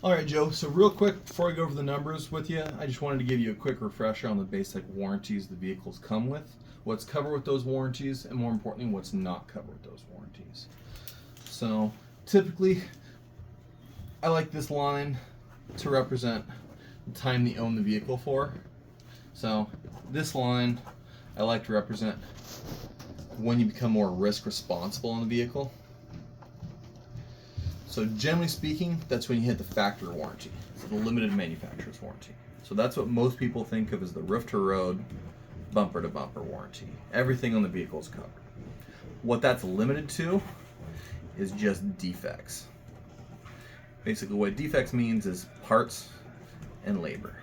All right, Joe. So real quick, before I go over the numbers with you, I just wanted to give you a quick refresher on the basic warranties the vehicles come with, what's covered with those warranties, and more importantly, what's not covered with those warranties. So typically, I like this line to represent the time that you own the vehicle for. So this line, I like to represent when you become more risk responsible on the vehicle. So generally speaking, that's when you hit the factory warranty, so the limited manufacturer's warranty. So that's what most people think of as the roof to road, bumper to bumper warranty. Everything on the vehicle is covered. What that's limited to is just defects. Basically what defects means is parts and labor.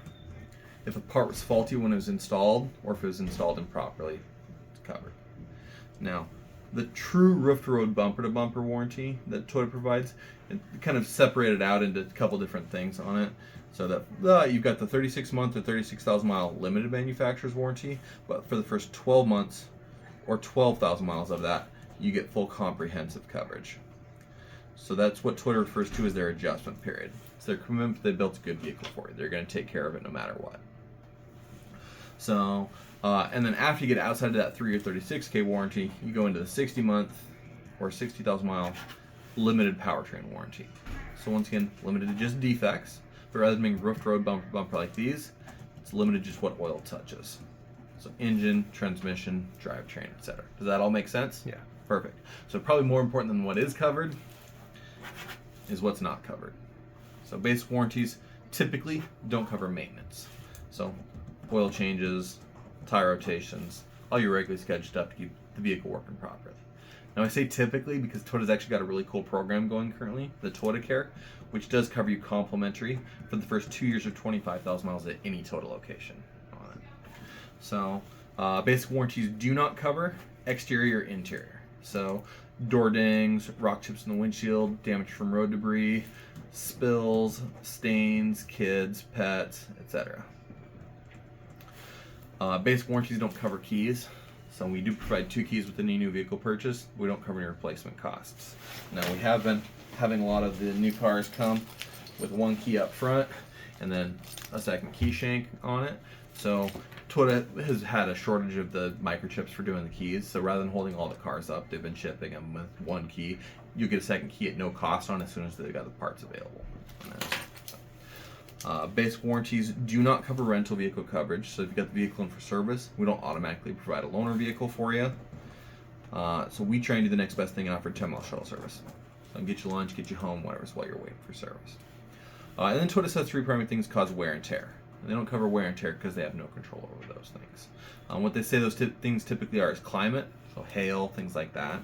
If a part was faulty when it was installed, or if it was installed improperly, it's covered. Now, the true roof-to-road bumper-to-bumper warranty that Toyota provides, it kind of separated out into a couple different things on it. So that you've got the 36-month or 36,000 mile limited manufacturer's warranty, but for the first 12 months or 12,000 miles of that, you get full comprehensive coverage. So that's what Toyota refers to as their adjustment period. It's their commitment that they built a good vehicle for you. They're going to take care of it no matter what. So, and then after you get outside of that 3 or 36K warranty, you go into the 60-month or 60,000 mile limited powertrain warranty. So once again, limited to just defects, but rather than being roof to road bumper to bumper like these, it's limited to just what oil touches. So engine, transmission, drivetrain, etc. Does that all make sense? Yeah. Perfect. So probably more important than what is covered is what's not covered. So basic warranties typically don't cover maintenance. So oil changes, tire rotations, all your regularly scheduled stuff to keep the vehicle working properly. Now I say typically because Toyota's actually got a really cool program going currently, the Toyota Care, which does cover you complimentary for the first 2 years of 25,000 miles at any Toyota location on it. So basic warranties do not cover exterior or interior. So door dings, rock chips in the windshield, damage from road debris, spills, stains, kids, pets, etc. Basic warranties don't cover keys. So we do provide 2 keys with any new vehicle purchase. We don't cover any replacement costs. Now we have been having a lot of the new cars come with 1 key up front and then a second key shank on it. So Toyota has had a shortage of the microchips for doing the keys. So rather than holding all the cars up, they've been shipping them with 1 key. You get a second key at no cost on as soon as they've got the parts available. Basic warranties do not cover rental vehicle coverage. So if you got the vehicle in for service, we don't automatically provide a loaner vehicle for you. So we try and do the next best thing and offer 10-mile shuttle service. So get you lunch, get you home, whatever's while you're waiting for service. And then Toyota says 3 primary things cause wear and tear. And they don't cover wear and tear because they have no control over those things. What they say those things typically are is climate, so hail, things like that,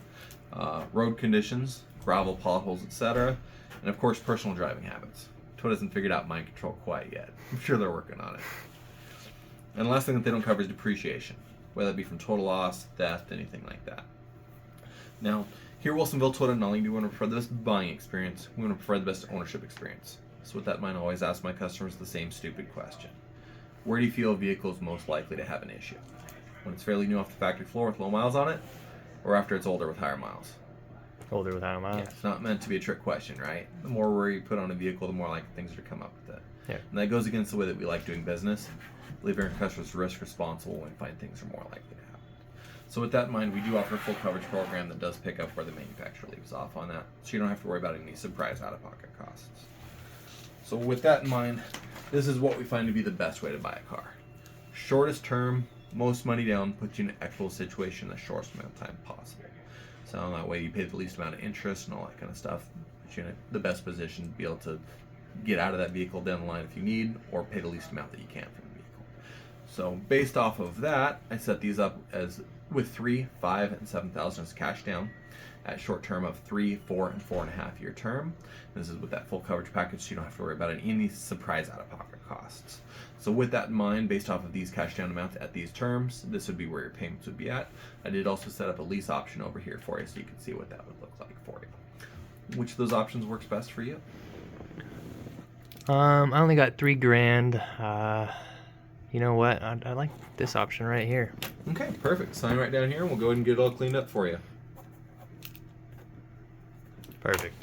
road conditions, gravel, potholes, etc., and of course personal driving habits. Toyota hasn't figured out mind control quite yet. I'm sure they're working on it. And the last thing that they don't cover is depreciation, whether it be from total loss, theft, anything like that. Now, here at Wilsonville Toyota, not only do we want to provide the best buying experience, we want to provide the best ownership experience. So with that in mind, I always ask my customers the same stupid question. Where do you feel a vehicle is most likely to have an issue? When it's fairly new off the factory floor with low miles on it, or after it's older with higher miles? Older with higher miles. Yeah, it's not meant to be a trick question, right? The more wear you put on a vehicle, the more likely things are to come up with it. Yeah. And that goes against the way that we like doing business. Leaving our customers risk responsible when we find things are more likely to happen. So with that in mind, we do offer a full coverage program that does pick up where the manufacturer leaves off on that. So you don't have to worry about any surprise out-of-pocket costs. So with that in mind, this is what we find to be the best way to buy a car. Shortest term, most money down, puts you in an equitable situation in the shortest amount of time possible. So that way you pay the least amount of interest and all that kind of stuff. Puts you in the best position to be able to get out of that vehicle down the line if you need, or pay the least amount that you can for the vehicle. So based off of that, I set these up as with 3, 5, and 7,000 as cash down at short term of 3, 4, and 4.5 year term. This is with that full coverage package, so you don't have to worry about any surprise out-of-pocket costs. So with that in mind, based off of these cash down amounts at these terms, this would be where your payments would be at. I did also set up a lease option over here for you so you can see what that would look like for you. Which of those options works best for you? I only got $3,000. You know what? I like this option right here. Okay, perfect. Sign right down here and we'll go ahead and get it all cleaned up for you. Perfect.